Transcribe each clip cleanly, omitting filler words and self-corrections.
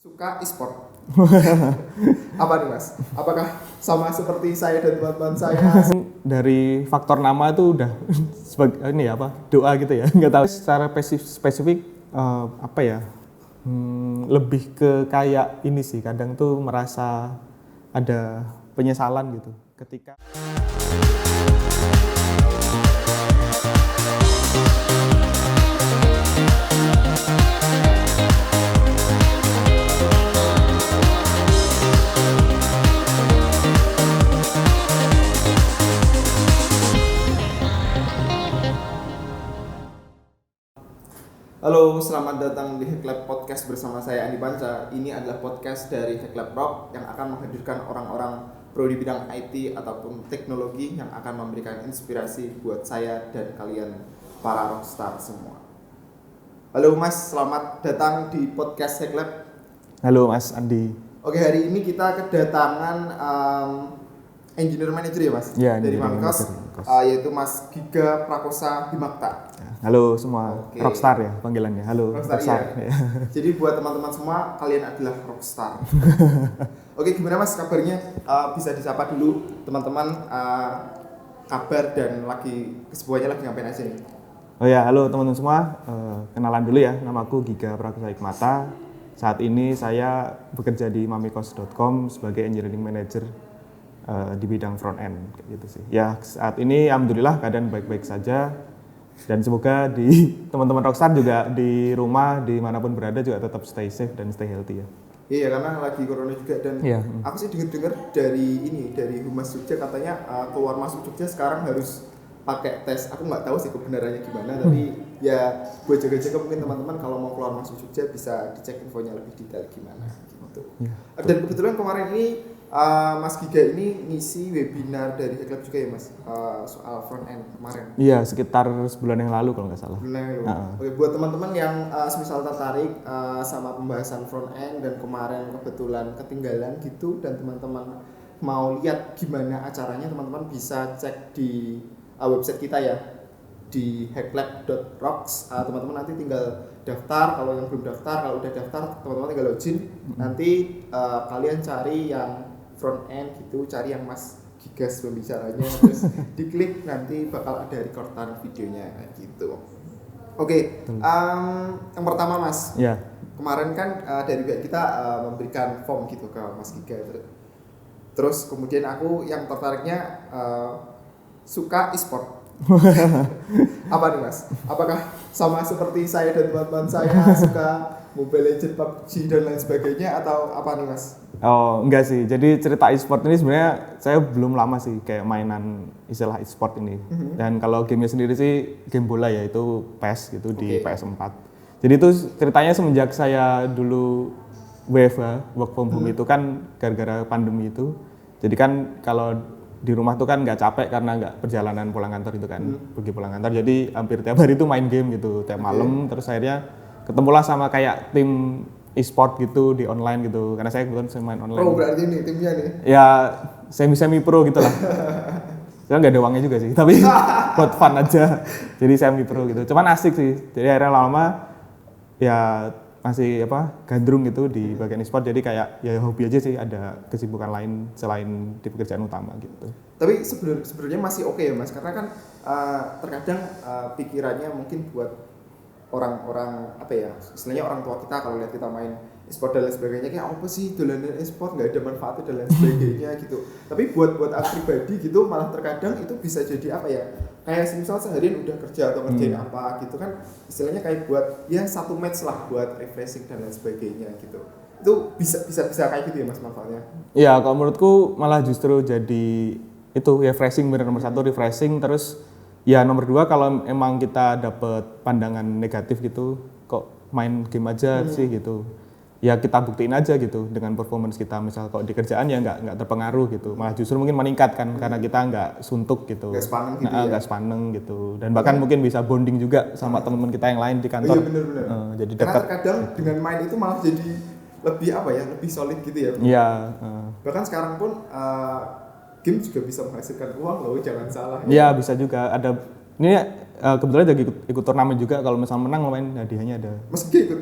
Suka e-sport. Apa nih Mas? Apakah sama seperti saya dan teman-teman saya? Dari faktor nama itu udah sebagai ini apa doa gitu ya, nggak tahu secara spesifik apa ya, lebih ke kayak ini sih, kadang tuh merasa ada penyesalan gitu ketika Halo, selamat datang di Hack Lab Podcast bersama saya Andi Panca. Ini adalah podcast dari Hack Lab Rock yang akan menghadirkan orang-orang pro di bidang IT ataupun teknologi yang akan memberikan inspirasi buat saya dan kalian para rockstar semua. Halo Mas, selamat datang di podcast Hack Lab. halo Mas Andi. Oke, hari ini kita kedatangan engineer manager ya Mas? Ya, dari engineering Mamikos, manager. yaitu Mas Giga Prakosa Bimakta. Halo semua. Oke. Rockstar ya panggilannya. Halo Rockstar, ya. Jadi buat teman-teman semua, kalian adalah rockstar. Oke, gimana Mas kabarnya? Bisa disapa dulu teman-teman, kabar dan lagi kesibukannya lagi ngapain aja nih? Oh ya, halo teman-teman semua. Kenalan dulu ya, namaku Giga Prakosa Hikmata. Saat ini saya bekerja di mamikos.com sebagai engineering manager di bidang front end gitu sih. Ya, saat ini alhamdulillah keadaan baik-baik saja. Dan semoga di teman-teman rockstar juga di rumah dimanapun berada juga tetap stay safe dan stay healthy ya. Iya, karena lagi corona juga dan aku sih dengar dari Humas Jogja katanya keluar masuk Jogja sekarang harus pakai tes. Aku nggak tahu sih kebenarannya gimana, tapi ya buat jaga-jaga mungkin teman-teman kalau mau keluar masuk Jogja bisa dicek infonya lebih detail gimana gitu. Ya, Dan kebetulan kemarin ini Mas Giga ini ngisi webinar dari Hack Lab juga ya Mas, soal front end kemarin. Iya, sekitar sebulan yang lalu kalau nggak salah. Oke, buat teman-teman yang semisal tertarik sama pembahasan front end dan kemarin kebetulan ketinggalan gitu dan teman-teman mau lihat gimana acaranya, teman-teman bisa cek di website kita ya di hacklab.rocks. Teman-teman nanti tinggal daftar, kalau yang belum daftar, kalau udah daftar teman-teman tinggal login. Nanti kalian cari yang front end gitu, cari yang Mas Gigas pembicaranya, terus diklik nanti bakal ada recordan videonya kayak gitu. Oke, yang pertama Mas, Ya. kemarin kan dari pihak kita memberikan form gitu ke Mas Giga, terus kemudian aku yang tertariknya suka e-sport. Apa nih Mas? Apakah sama seperti saya dan teman-teman saya suka Mobile Legends, PUBG dan lain sebagainya atau apa nih Mas? Oh, enggak sih. Jadi cerita e-sport ini sebenarnya saya belum lama sih kayak mainan istilah e-sport ini. Dan kalau gamenya sendiri sih game bola ya, itu PES gitu di PS4. Jadi itu ceritanya semenjak saya dulu WFH, work from home itu kan gara-gara pandemi itu. Jadi kan kalau di rumah tuh kan nggak capek karena nggak perjalanan pulang kantor itu kan, pergi pulang kantor. Jadi hampir tiap hari itu main game gitu, tiap malam. Terus akhirnya ketemulah sama kayak tim e-sport gitu di online gitu, karena saya kebetulan main online. Pro berarti nih timnya nih? Ya semi pro gitu lah. Saya nggak ada uangnya juga sih, tapi buat fun aja. Jadi semi pro gitu. Cuman asik sih. Jadi akhirnya lama ya masih gandrung gitu di bagian e-sport. Jadi kayak ya hobi aja sih, ada kesibukan lain selain di pekerjaan utama gitu. Tapi sebenarnya masih oke ya Mas, karena kan terkadang pikirannya mungkin buat orang-orang istilahnya orang tua kita kalau lihat kita main e-sport dan lain sebagainya kayak apa sih dolanan e-sport, nggak ada manfaatnya dan lain sebagainya gitu. Tapi buat aku pribadi gitu malah terkadang itu bisa jadi kayak misal seharian udah kerja atau ngerjain apa gitu kan, istilahnya kayak buat ya satu match lah buat refreshing dan lain sebagainya gitu. Itu bisa kayak gitu ya Mas manfaatnya? Iya, kalau menurutku malah justru jadi itu refreshing, bener nomor satu refreshing. Terus ya nomor dua, kalau emang kita dapet pandangan negatif gitu, kok main game aja sih gitu, ya kita buktiin aja gitu dengan performance kita. Misal kalau di kerjaan ya nggak terpengaruh gitu, malah justru mungkin meningkat kan, karena kita nggak suntuk gitu, nggak sepaneng gitu ya? Nggak sepaneng gitu, dan bahkan mungkin bisa bonding juga sama teman-teman kita yang lain di kantor. Iya bener-bener. Jadi karena dekat. terkadang dengan main itu malah jadi lebih lebih solid gitu ya. Iya. Bahkan sekarang pun game juga bisa menghasilkan uang loh, jangan salah. Iya, bisa juga. Ada ini kebetulan lagi ikut turnamen juga. Kalau misalnya menang lumayan hadiahnya ada. Mas Giga ikut?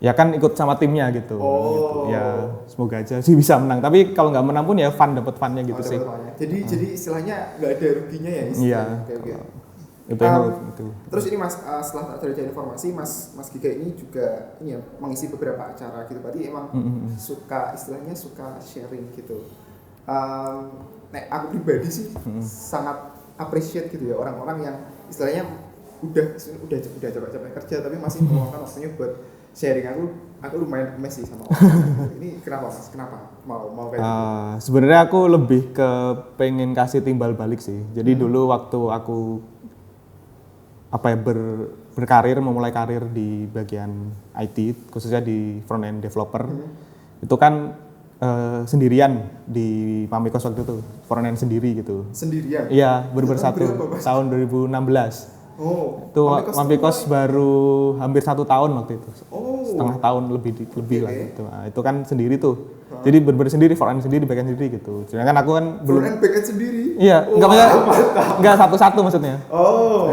ya kan ikut sama timnya gitu. Gitu. Ya semoga aja sih bisa menang. Tapi kalau nggak menang pun ya dapat funnya gitu sih. Jadi istilahnya nggak ada ruginya ya istilahnya. Iya. Itu. Terus ini Mas, setelah tak ada informasi, Mas Giga ini juga ini ya mengisi beberapa acara gitu. Berarti emang suka sharing gitu. Aku pribadi sih sangat appreciate gitu ya orang-orang yang istilahnya udah capek-capek kerja tapi masih meluangkan waktunya buat sharing. Aku lumayan gemes sih sama orang. Ini kenapa Mas? Kenapa mau kayak gitu? Sebenarnya aku lebih ke pengen kasih timbal balik sih. Jadi dulu waktu aku memulai karir di bagian IT, khususnya di front end developer, itu kan sendirian di Mamikos waktu itu, front end sendiri gitu. Sendirian? Iya, bersatu tahun 2016. Itu Mamikos baru hampir 1 tahun waktu itu, setengah tahun lebih lah gitu. Nah, itu kan sendiri tuh. Jadi bener-bener sendiri, front end sendiri, back end sendiri gitu. Sedangkan aku kan belum. Front end back end sendiri? Iya, enggak satu-satu maksudnya.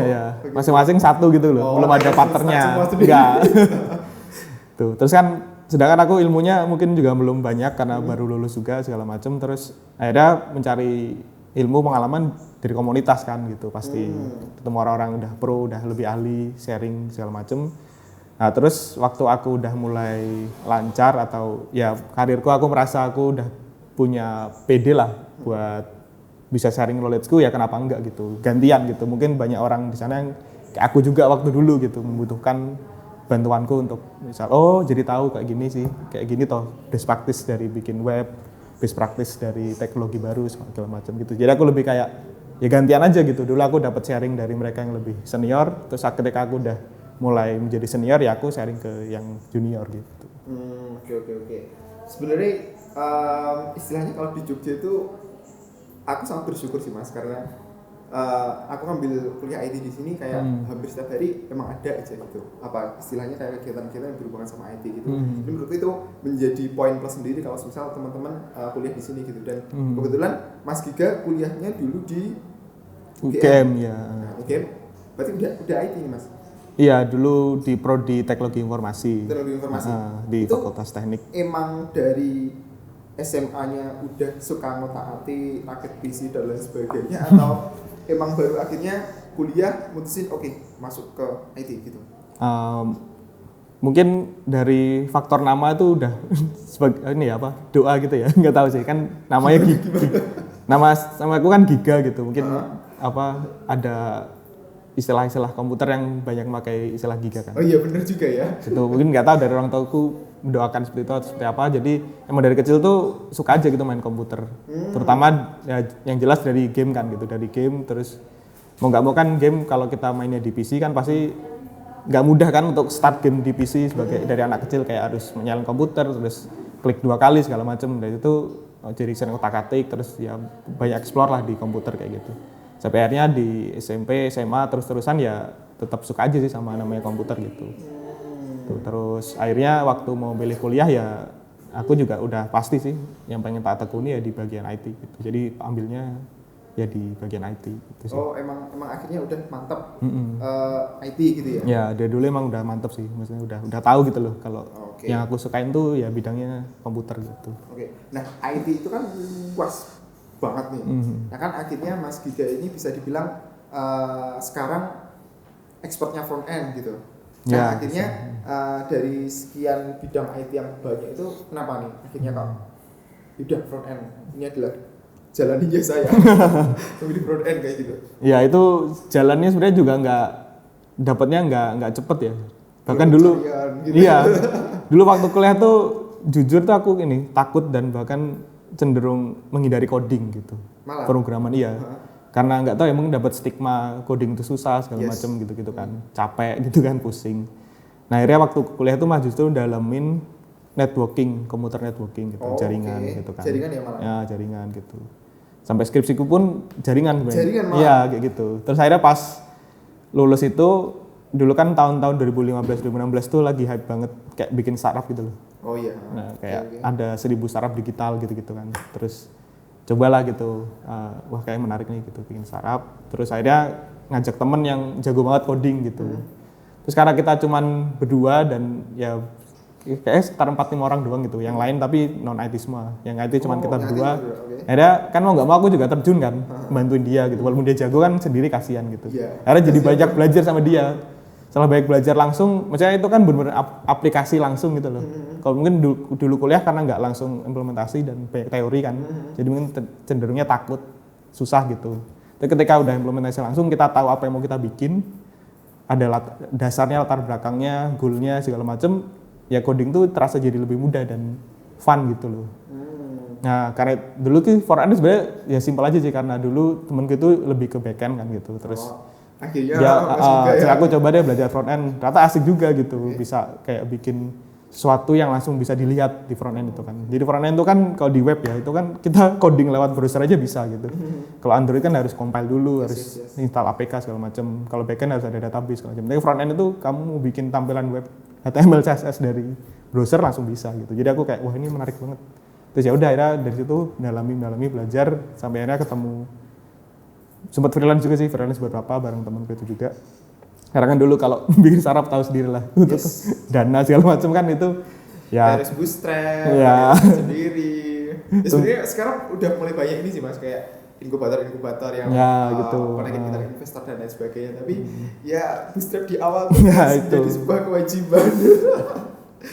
Iya, masing-masing satu gitu loh. Belum ada partnernya. Enggak. Tuh, terus kan sedangkan aku ilmunya mungkin juga belum banyak karena baru lulus juga segala macam. Terus akhirnya mencari ilmu pengalaman dari komunitas kan gitu pasti. Ketemu orang-orang udah pro, udah lebih ahli, sharing segala macam. Nah terus waktu aku udah mulai lancar atau ya karirku, aku merasa aku udah punya PD lah buat bisa sharing knowledge-ku, ya kenapa enggak gitu, gantian gitu. Mungkin banyak orang di sana yang kayak aku juga waktu dulu gitu membutuhkan bantuanku untuk misal jadi tahu kayak gini sih, kayak gini toh best practice dari bikin web, best practice dari teknologi baru segala macam gitu. Jadi aku lebih kayak ya gantian aja gitu. Dulu aku dapat sharing dari mereka yang lebih senior, terus ketika aku udah mulai menjadi senior ya aku sharing ke yang junior gitu. Oke. Sebenarnya istilahnya kalau di Jogja itu aku sangat bersyukur sih Mas, karena aku ngambil kuliah IT di sini kayak hampir setiap hari emang ada aja gitu. Apa istilahnya kayak kegiatan-kegiatan yang berhubungan sama IT gitu. Jadi menurutku itu menjadi poin plus sendiri kalau misal teman-teman kuliah di sini gitu. Dan kebetulan Mas Giga kuliahnya dulu di UGM ya. Nah, UGM berarti udah IT nih Mas? Iya, dulu di Prodi Teknologi Informasi. Di itu Fakultas Teknik. Emang dari SMA-nya udah suka ngotak-atik, rakit PC dan lain sebagainya, atau emang baru akhirnya kuliah mutusin masuk ke IT gitu? Mungkin dari faktor nama itu udah sebagai doa gitu ya, nggak tahu sih, kan namanya nama aku kan Giga gitu, mungkin ada istilah-istilah komputer yang banyak memakai istilah Giga kan. Oh iya benar juga ya. Itu mungkin nggak tahu dari orang tuaku mendoakan seperti itu atau seperti apa. Jadi emang dari kecil tuh suka aja gitu main komputer. Terutama ya, yang jelas dari game kan gitu, dari game. Terus mau nggak mau kan game kalau kita mainnya di PC kan pasti nggak mudah kan untuk start game di PC sebagai dari anak kecil, kayak harus menyalakan komputer terus klik 2 kali segala macam. Dan itu jadi sering otak-atik, terus ya banyak explore lah di komputer kayak gitu. Sampai akhirnya di SMP, SMA terus-terusan ya tetap suka aja sih sama namanya komputer gitu. Terus akhirnya waktu mau pilih kuliah ya aku juga udah pasti sih yang pengen tak tekuni ya di bagian IT gitu. Jadi ambilnya ya di bagian IT gitu sih. Emang akhirnya udah mantap IT gitu ya? Ya dari dulu emang udah mantap sih, maksudnya udah tahu gitu loh kalau yang aku sukain tuh ya bidangnya komputer gitu. Nah IT itu kan luas banget nih. Nah kan akhirnya Mas Giga ini bisa dibilang sekarang expertnya front end gitu. Nah akhirnya dari sekian bidang IT yang banyak itu kenapa nih akhirnya kok udah front end ini adalah jalan ninja saya sampai di front end kayak gitu? Ya itu jalannya sebenarnya juga dapatnya nggak cepet ya. Bahkan dulu gitu. Iya. Dulu waktu kuliah tuh jujur tuh aku takut dan bahkan cenderung menghindari coding gitu. Malah? Programan iya. Karena nggak tahu emang dapat stigma coding itu susah segala macam gitu kan. Capek gitu kan, pusing. Nah, akhirnya waktu kuliah tuh justru dalamin networking, komputer networking gitu, jaringan gitu kan. Jaringan ya malah. Ya, jaringan gitu. Sampai skripsiku pun jaringan sebenarnya. Jaringan malah. Iya, kayak gitu. Terus akhirnya pas lulus itu dulu kan tahun-tahun 2015 2016 tuh lagi hype banget kayak bikin startup gitu loh. Oh iya. Nah, kayak ada 1000 startup digital gitu-gitu kan. Terus cobalah gitu, wah kayak menarik nih gitu bikin startup. Terus akhirnya ngajak temen yang jago banget coding gitu. Terus karena kita cuman berdua dan ya kayaknya sekitar 4-5 orang doang gitu. Yang lain tapi non IT semua. Yang IT cuma kita yang berdua. IT berdua, oke. Akhirnya kan mau nggak mau aku juga terjun kan, bantuin dia gitu. Walaupun dia jago kan sendiri kasihan gitu. Iya. Akhirnya jadi banyak belajar sama dia. Setelah banyak belajar langsung, maksudnya itu kan benar-benar aplikasi langsung gitu loh. Kalau mungkin dulu kuliah karena nggak langsung implementasi dan banyak teori kan, jadi mungkin cenderungnya takut, susah gitu. Tapi ketika udah implementasi langsung, kita tahu apa yang mau kita bikin, ada dasarnya, latar belakangnya, goalnya segala macem, ya coding tuh terasa jadi lebih mudah dan fun gitu loh. Nah karena dulu tuh front-end sebenarnya ya simpel aja sih, karena dulu temenku itu lebih ke back-end kan gitu. Terus akhirnya aku coba deh belajar front-end, ternyata asik juga gitu, bisa kayak bikin sesuatu yang langsung bisa dilihat di front-end itu kan. Jadi front-end itu kan kalau di web ya, itu kan kita coding lewat browser aja bisa gitu. Kalau Android kan harus compile dulu, harus install APK segala macam. Kalau back-end harus ada database segala macam. Tapi front-end itu kamu mau bikin tampilan web HTML, CSS dari browser langsung bisa gitu. Jadi aku kayak wah ini menarik banget. Terus ya udah akhirnya dari situ mendalami belajar sampai akhirnya ketemu, sempat freelance juga sih, freelance beberapa bareng temanku itu juga. Karena kan dulu kalau bikin startup tahu sendiri lah, dana segala macam kan itu ya harus bootstrap, ya. sendiri. Ya, sebenarnya sekarang udah mulai banyak ini sih mas, kayak inkubator yang ya, gitu. konekin kita investor dan lain sebagainya. Tapi ya bootstrap di awal tuh itu jadi sebuah kewajiban.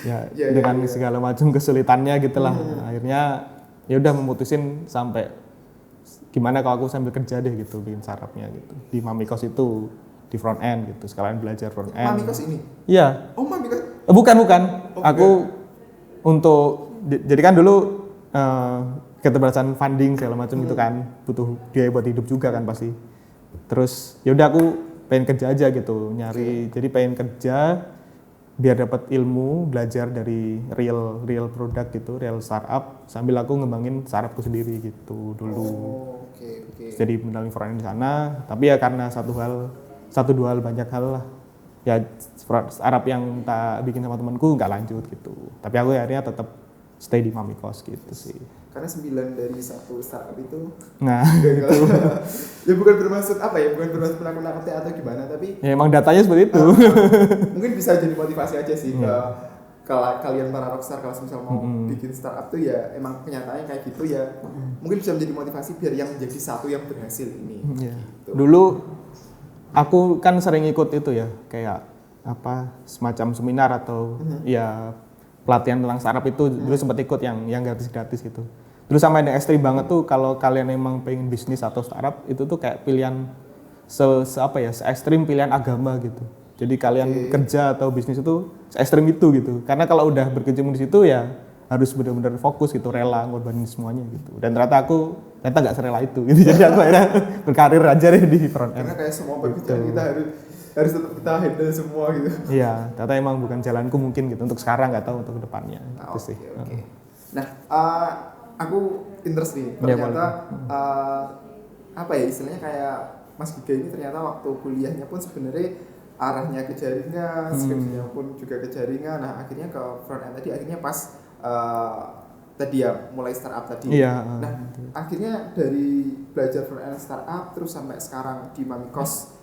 ya, dengan segala macam kesulitannya gitulah. Akhirnya ya udah memutusin sampai gimana kalau aku sambil kerja deh gitu bikin startupnya gitu di Mamikos itu, di front end gitu, sekalian belajar front end. Mamikos ini? Iya. Oh Mamikos? Bukan. Oh, aku untuk jadi kan dulu keterbatasan funding segala macam gitu kan, butuh biaya buat hidup juga kan pasti. Terus ya udah aku pengen kerja aja gitu, nyari. Jadi pengen kerja biar dapat ilmu, belajar dari real produk gitu, real startup, sambil aku ngembangin startupku sendiri gitu dulu. Oke. Jadi mendalami front end di sana, tapi ya karena satu dua hal banyak hal lah. Ya startup yang tak bikin sama temanku nggak lanjut gitu. Tapi aku akhirnya tetap stay di Mamikos gitu sih. Karena 9 dari satu startup itu itu. Ya bukan bermaksud menakut-nakuti atau gimana, tapi ya emang datanya seperti itu. Mungkin bisa jadi motivasi aja sih ke kalian para rockstar kalau misal mau bikin startup tuh ya emang kenyataannya kayak gitu ya. Mungkin bisa menjadi motivasi biar yang menjadi satu yang berhasil ini. Gitu. Dulu aku kan sering ikut itu ya, kayak apa semacam seminar atau ya pelatihan tentang startup itu dulu sempat ikut yang gratis gitu. Terus sampai yang ekstrim banget tuh kalau kalian emang pengen bisnis atau startup itu tuh kayak pilihan se ekstrim pilihan agama gitu. Jadi kalian kerja atau bisnis itu se ekstrim itu gitu. Karena kalau udah berkecimpung di situ ya harus benar-benar fokus gitu, rela ngorbanin semuanya gitu. Dan ternyata nggak serela itu gitu. Jadi aku akhirnya berkarir aja deh di front end. Karena kayak semua pekerjaan kita harus tetap kita handle semua gitu. Iya, ternyata emang bukan jalanku mungkin gitu untuk sekarang, nggak tahu untuk kedepannya gitu sih. Okay. Nah, aku interest nih. Ternyata apa ya istilahnya kayak Mas Giga ini ternyata waktu kuliahnya pun sebenarnya arahnya ke jaringan, skripsinya pun juga ke jaringan. Nah, akhirnya ke front end tadi akhirnya pas tadi ya mulai startup tadi. Iya. Nah, akhirnya dari belajar front end startup terus sampai sekarang di Mamikos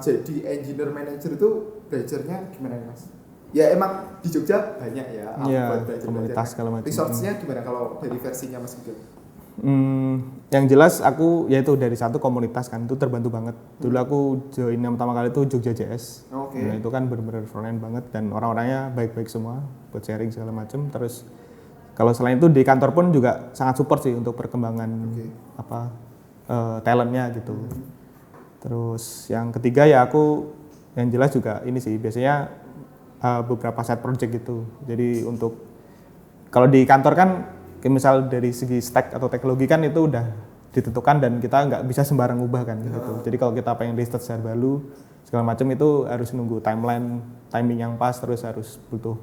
jadi engineer manager itu belajarnya gimana nih Mas? Ya emang di Jogja banyak ya buat komunitas segala macam. Resource-nya gimana kalau dari versinya Mas Giga? Yang jelas aku yaitu dari satu komunitas kan itu terbantu banget. Dulu aku join yang pertama kali itu Jogja JS. Nah, itu kan benar-benar front end banget dan orang-orangnya baik-baik semua buat sharing segala macam. Terus kalau selain itu di kantor pun juga sangat support sih untuk perkembangan talentnya gitu. Terus yang ketiga ya aku yang jelas juga ini sih biasanya beberapa side project gitu. Jadi untuk kalau di kantor kan misal dari segi stack atau teknologi kan itu udah ditentukan dan kita nggak bisa sembarang ubah kan gitu. Jadi kalau kita pengen riset secara baru segala macam itu harus nunggu timing yang pas, terus harus butuh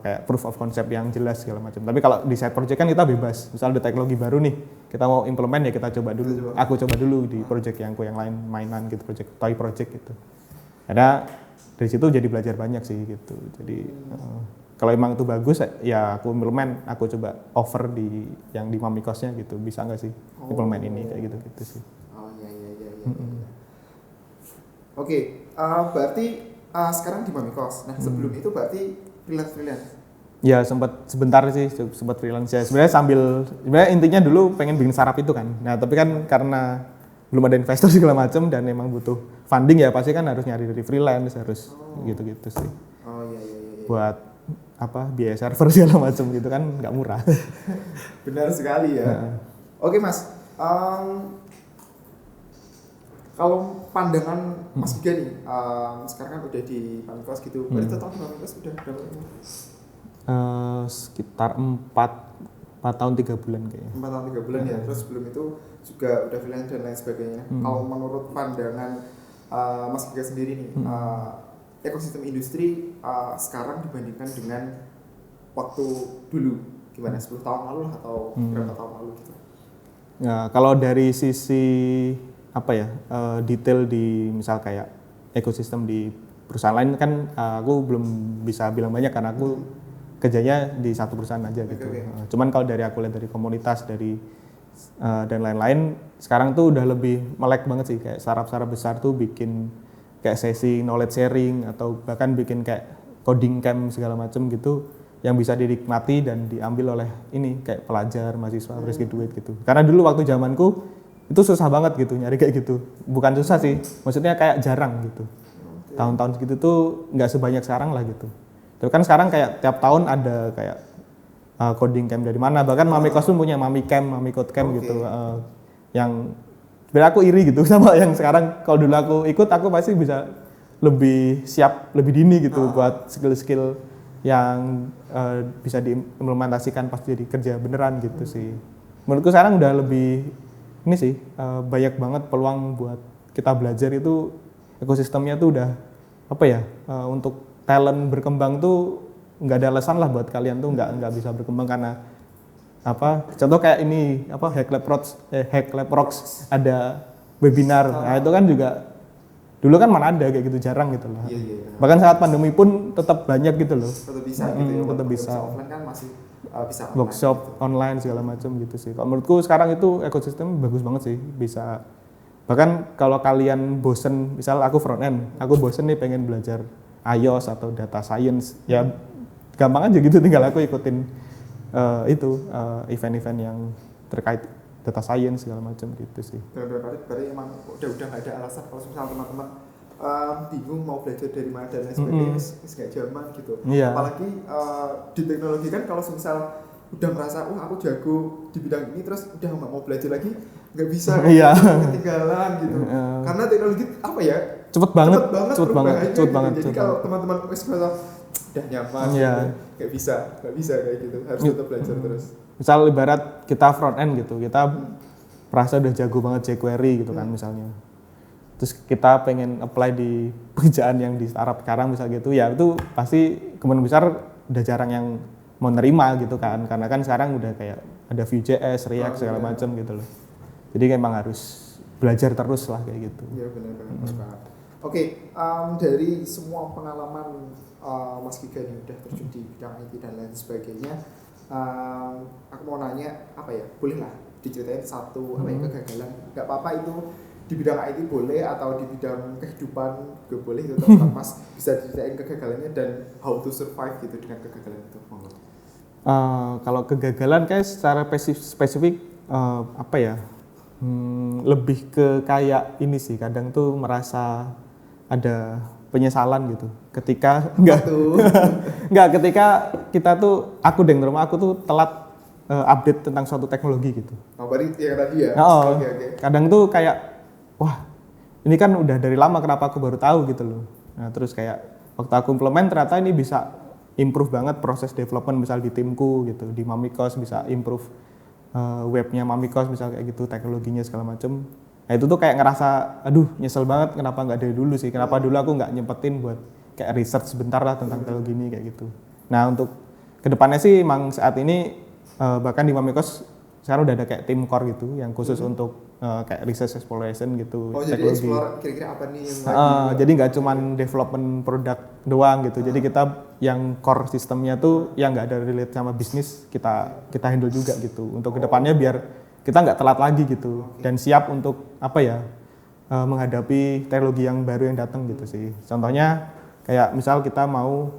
kayak proof of concept yang jelas segala macam. Tapi kalau di side project kan kita bebas. Misal ada teknologi baru nih, kita mau implement ya kita coba dulu. Aku coba dulu di project yang lain mainan gitu, toy project gitu. Karena dari situ jadi belajar banyak sih gitu. Jadi kalau emang itu bagus ya aku implement, aku coba over di yang di Mamikosnya gitu. Bisa nggak sih implement ini kayak gitu sih. Oh iya. Oke, berarti sekarang di Mamikos. Nah, sebelum itu berarti freelance. Ya sempat sebentar sih, sempat freelance ya. Sebenarnya intinya dulu pengen bikin startup itu kan. Nah tapi kan karena belum ada investor segala macam dan emang butuh funding ya pasti kan harus nyari dari freelance, harus gitu-gitu sih. Oh iya. Buat apa biaya server segala macam gitu kan nggak murah. Benar sekali ya. Oke Mas, kalau pandangan Mas Giga nih, sekarang kan udah di Pamikos gitu, berarti total di Pamikos udah berapa lama? Sekitar 4 tahun 3 bulan kayaknya. 4 tahun 3 bulan ya, terus sebelum itu juga udah freelance dan lain sebagainya. Kalau menurut pandangan Mas Giga sendiri nih, ekosistem industri sekarang dibandingkan dengan waktu dulu, gimana? 10 tahun lalu atau berapa tahun lalu gitu? Ya, kalau dari sisi apa ya, detail di misal kayak ekosistem di perusahaan lain kan aku belum bisa bilang banyak karena aku kerjanya di satu perusahaan aja gitu. Okay. Cuman kalau dari aku lihat dari komunitas dari dan lain-lain sekarang tuh udah lebih melek banget sih, kayak startup besar tuh bikin kayak sesi knowledge sharing atau bahkan bikin kayak coding camp segala macam gitu yang bisa dinikmati dan diambil oleh ini kayak pelajar, mahasiswa, fresh graduate gitu. Karena dulu waktu zamanku itu susah banget gitu nyari kayak gitu. Bukan susah sih, maksudnya kayak jarang gitu. Tahun-tahun segitu tuh nggak sebanyak sekarang lah gitu. Tapi kan sekarang kayak tiap tahun ada kayak coding camp dari mana. Bahkan Mamikos tuh punya Mami Camp, Mami Code Camp gitu. Yang sebenarnya aku iri gitu sama yang sekarang. Kalau dulu aku ikut, aku pasti bisa lebih siap, lebih dini gitu buat skill-skill yang bisa diimplementasikan pas jadi kerja beneran gitu sih. Menurutku sekarang udah lebih ini sih banyak banget peluang buat kita belajar itu, ekosistemnya tuh udah apa ya, untuk talent berkembang tuh nggak ada alasan lah buat kalian tuh nggak bisa berkembang karena apa, contoh kayak ini apa Hack Lab Rocks ada webinar. Nah itu kan juga dulu kan mana ada kayak gitu, jarang gitu loh. Iya. Bahkan saat pandemi pun tetap banyak gitu loh. Tetap bisa gitu ya. Tetap bisa. Offline kan masih bisa online workshop gitu. online segala macam gitu sih. Kalau menurutku sekarang itu ekosistem bagus banget sih, bisa. Bahkan kalau kalian bosen, misal aku front end, aku bosen nih pengen belajar iOS atau data science, ya gampang aja gitu, tinggal aku ikutin event-event yang terkait data science segala macam gitu sih. Berarti emang udah nggak ada alasan kalau misalnya teman-teman bingung mau belajar dari mana dan lain sebagainya, nggak zaman gitu. Iya. Apalagi di teknologi kan kalau misal udah merasa aku jago di bidang ini terus udah nggak mau belajar lagi, nggak bisa, ketinggalan gitu. Karena teknologi apa ya? Cepet banget. Jadi kalau teman-teman udah nyaman, nggak bisa kayak gitu, harus tetap belajar terus. Misal ibarat kita front end gitu, kita merasa udah jago banget jQuery gitu kan misalnya. Terus kita pengen apply di pekerjaan yang di startup sekarang misal gitu, ya itu pasti kemungkinan besar udah jarang yang mau nerima gitu kan, karena kan sekarang udah kayak ada Vue.js, React segala macam gitu loh. Jadi emang harus belajar terus lah kayak gitu. Iya benar. Oke, dari semua pengalaman Mas Giga ini udah terjun di bidang IT dan lain sebagainya, aku mau nanya apa ya, boleh lah diceritain satu kegagalan, nggak apa-apa itu di bidang IT boleh atau di bidang kehidupan juga boleh itu, tetap Mas bisa diceritain kegagalannya dan how to survive gitu dengan kegagalan itu. Kalau kegagalan kayak secara spesifik apa ya, lebih ke kayak ini sih, kadang tuh merasa ada penyesalan gitu ketika ketika kita tuh aku tuh telat update tentang suatu teknologi gitu. Berarti yang tadi ya. Okay. Kadang tuh kayak wah ini kan udah dari lama, kenapa aku baru tahu gitu loh. Nah terus kayak waktu aku implement ternyata ini bisa improve banget proses development misal di timku gitu, di Mamikos bisa improve webnya Mamikos misal kayak gitu, teknologinya segala macem. Nah itu tuh kayak ngerasa aduh nyesel banget kenapa nggak dari dulu sih, kenapa dulu aku nggak nyempetin buat kayak research sebentar lah tentang teknologi ini kayak gitu. Nah untuk kedepannya sih emang saat ini bahkan di Mamikos sekarang udah ada kayak tim core gitu yang khusus untuk kayak research exploration gitu. Jadi explore kira-kira apa nih yang jadi nggak cuman development produk doang gitu. Jadi kita yang core sistemnya tuh yang nggak ada relate sama bisnis kita handle juga gitu. Untuk kedepannya biar kita nggak telat lagi gitu dan siap untuk apa ya menghadapi teknologi yang baru yang datang gitu sih. Contohnya kayak misal kita mau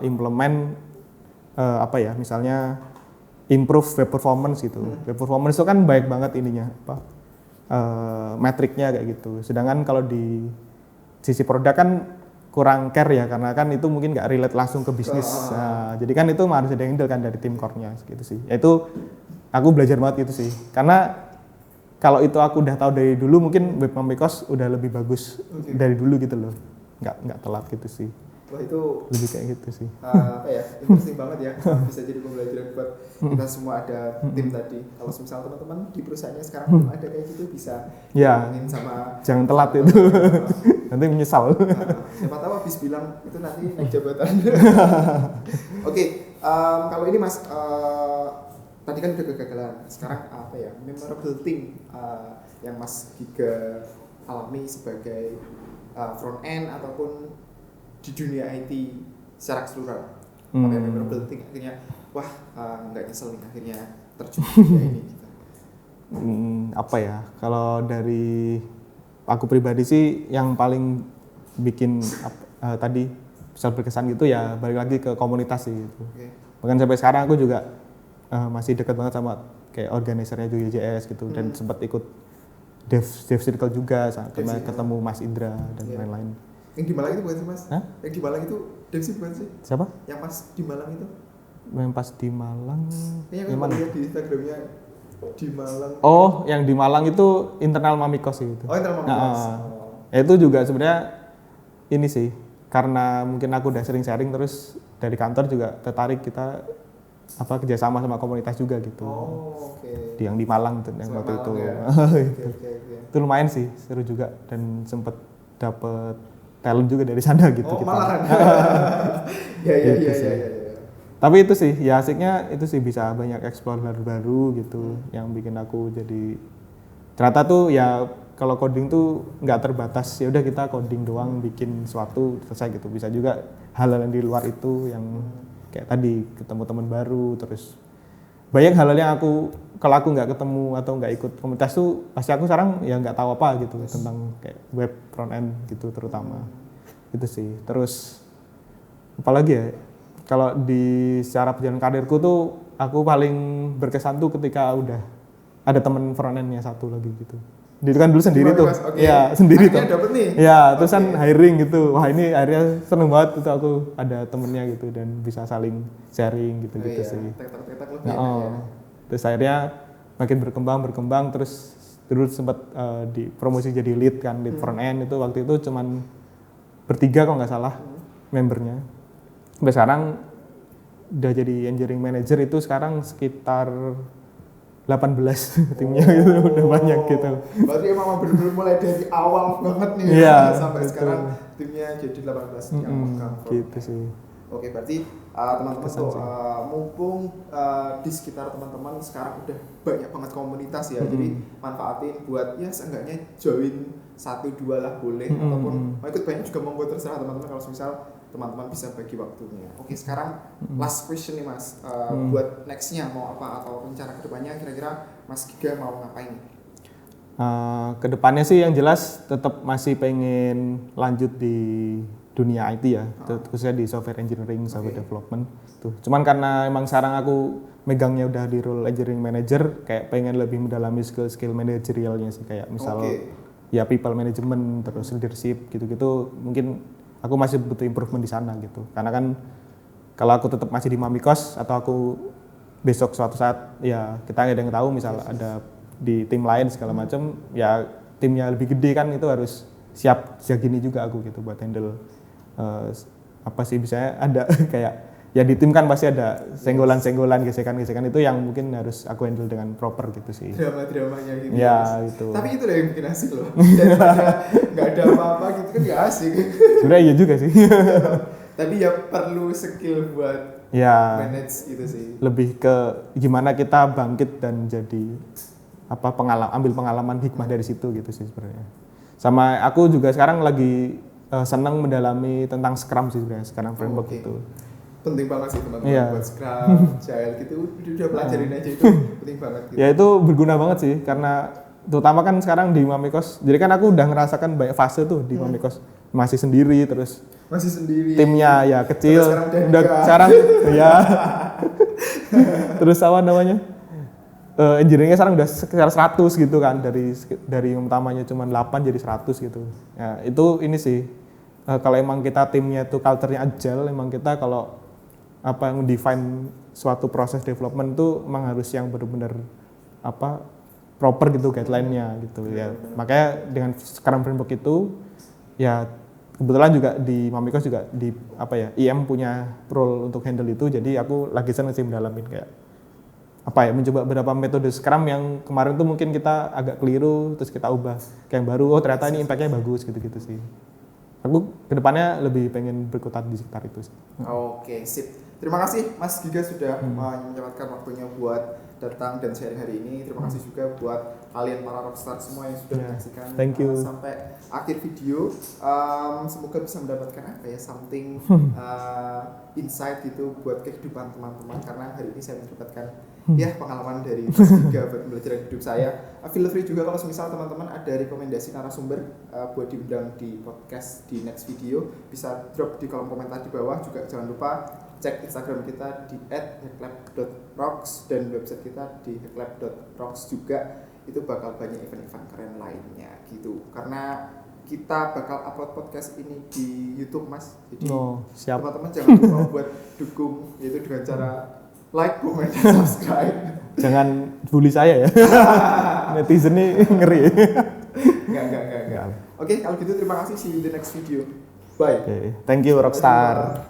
implement apa ya, misalnya improve web performance gitu. Web performance itu kan baik banget ininya apa metriknya kayak gitu. Sedangkan kalau di sisi produk kan kurang care ya, karena kan itu mungkin nggak relate langsung ke bisnis. Jadi kan itu harus ada handle kan dari tim core-nya gitu sih. Itu aku belajar banget itu sih. Karena kalau itu aku udah tahu dari dulu, mungkin web Mamikos udah lebih bagus dari dulu gitu loh. Nggak telat gitu sih. Wah itu lebih kayak gitu sih. Apa ya, interesting banget ya. Bisa jadi pembelajaran buat kita semua ada tim tadi. Kalau misal teman-teman di perusahaannya sekarang belum ada kayak gitu, bisa ngomongin sama jangan telat itu. Nanti menyesal. Siapa tahu habis bilang itu nanti naik jabatan. Oke, kalau ini Mas, tadi kan udah kegagalan. Sekarang apa ya, memorable thing yang Mas Giga alami sebagai front end ataupun di dunia IT secara keseluruhan. Apa yang memorable thing akhirnya wah nggak nyesel nih akhirnya terjun di dunia ini gitu. Apa ya, kalau dari aku pribadi sih yang paling bikin tadi bisa berkesan gitu ya balik lagi ke komunitas sih gitu. Bahkan sampai sekarang aku juga masih dekat banget sama kayak organisernya JS gitu dan sempat ikut dev circle juga sampai ketemu Mas Indra dan lain-lain. Yang di Malang itu bukan sih Mas? Hah? Yang di Malang itu Dev sih bukan sih? Siapa? Yang pas di Malang itu? Yang pas di Malang. Yang mana? Lihat di Instagramnya di Malang. Oh, yang di Malang itu internal Mamikos gitu. Oh, internal Mamikos. Itu juga sebenarnya ini sih, karena mungkin aku udah sering sharing terus dari kantor juga tertarik kita kerjasama sama komunitas juga gitu. Oh, oke. Yang di Malang tuh yang waktu itu. Ya. Itu lumayan sih, seru juga dan sempet dapet talent juga dari sana gitu. Oh, kita. malahan. Ya. Tapi itu sih, ya asiknya itu sih bisa banyak explore baru-baru gitu, yang bikin aku jadi ternyata tuh ya kalau coding tuh nggak terbatas, ya udah kita coding doang bikin suatu selesai gitu. Bisa juga hal-hal yang di luar itu yang kayak tadi ketemu teman baru, terus banyak hal-hal yang kalau aku nggak ketemu atau nggak ikut komunitas tuh pasti aku sekarang ya nggak tahu apa gitu tentang kayak web front end gitu terutama itu sih. Terus apalagi ya, kalau di secara perjalanan karirku tuh aku paling berkesan tuh ketika udah ada temen front endnya satu lagi gitu. Dia kan dulu sendiri tuh, ya sendiri tuh. Dapet nih. Ya terus kan hiring gitu. Wah ini akhirnya seneng banget itu aku ada temennya gitu dan bisa saling sharing gitu sih. Tek-tek Terus akhirnya makin berkembang terus dulu sempat dipromosi jadi lead kan, lead front end itu waktu itu cuman bertiga kalau nggak salah membernya. Sampai sekarang udah jadi engineering manager itu sekarang sekitar 18 timnya gitu, udah banyak gitu. Berarti emang benar-benar mulai dari awal banget nih sampai sekarang timnya jadi 18 yang megang. Gitu sih. Oke, berarti teman-teman tuh mumpung di sekitar teman-teman sekarang udah banyak banget komunitas ya, jadi manfaatin buat ya seenggaknya join 1-2 lah boleh, ataupun mau ikut banyak juga monggo, terserah teman-teman kalau misal teman-teman bisa bagi waktunya. Oke, sekarang last question nih Mas, buat nextnya mau apa atau rencana kedepannya kira-kira Mas Giga mau ngapain? Kedepannya sih yang jelas tetap masih pengen lanjut di dunia IT ya, khususnya di software engineering, software development tuh. Cuman karena emang sekarang aku megangnya udah di role engineering manager, kayak pengen lebih mendalami skill manajerialnya sih, kayak misal ya people management terus leadership gitu-gitu. Mungkin aku masih butuh improvement di sana gitu. Karena kan kalau aku tetap masih di Mamikos atau aku besok suatu saat ya kita nggak ada yang tahu misal ada di tim lain segala macam, ya timnya lebih gede kan itu harus siap segini juga aku gitu buat handle apa sih misalnya ada kayak ya di tim kan pasti ada senggolan-senggolan, gesekan-gesekan itu yang mungkin harus aku handle dengan proper gitu sih. Drama-dramanya gitu. Ya gitu. Tapi itu loh yang bikin asik loh. Daripada nggak ada apa-apa gitu kan ya asik. Sebenarnya iya juga sih. Tapi ya perlu skill buat manage itu sih. Lebih ke gimana kita bangkit dan jadi ambil pengalaman hikmah dari situ gitu sih sebenarnya. Sama aku juga sekarang lagi senang mendalami tentang Scrum sih sebenarnya sekarang framework itu. Penting banget sih teman-teman buat Scrum, Agile gitu udah pelajarin aja itu penting banget gitu. Ya itu berguna banget sih karena terutama kan sekarang di Mamikos, jadi kan aku udah ngerasakan banyak fase tuh di Mamikos. masih sendiri, terus Masih sendiri. timnya ya kecil, udah sekarang ya. Terus apa namanya? Engineering-nya sekarang udah sekitar 100 gitu kan, dari yang utamanya cuma 8 jadi 100 gitu. Ya, itu ini sih. Kalau emang kita timnya itu culture-nya agile, emang kita kalau apa yang define suatu proses development tuh emang harus yang benar-benar apa proper gitu guideline-nya gitu ya. Makanya dengan Scrum framework itu ya kebetulan juga di Mamikos juga di apa ya IM punya role untuk handle itu, jadi aku lagi seneng sih mendalamin kayak apa ya mencoba beberapa metode Scrum yang kemarin tuh mungkin kita agak keliru terus kita ubah kayak yang baru, oh ternyata ini impact-nya bagus gitu-gitu sih. Aku kedepannya lebih pengen berkutat di sekitar itu sih. Oke, sip. Terima kasih Mas Giga sudah menyempatkan waktunya buat datang dan sharing hari ini. Terima kasih juga buat kalian para rockstar semua yang sudah menyaksikan Thank you. sampai akhir video. Semoga bisa mendapatkan apa ya something insight gitu buat kehidupan teman-teman, karena hari ini saya mendapatkan ya pengalaman dari Mas Giga buat belajar hidup saya. Feel free juga kalau misal teman-teman ada rekomendasi narasumber buat diundang di podcast di next video, bisa drop di kolom komentar di bawah. Juga jangan lupa cek Instagram kita di @hacklab.rocks dan website kita di hacklab.rocks juga. Itu bakal banyak event-event keren lainnya gitu, karena kita bakal upload podcast ini di YouTube Mas. Jadi siap. teman-teman jangan lupa buat dukung, yaitu dengan cara like, comment, dan subscribe. Jangan bully saya ya. Netizen nih ngeri. Enggak. Oke, kalau gitu terima kasih, see you in the next video. Bye. Thank you Rockstar.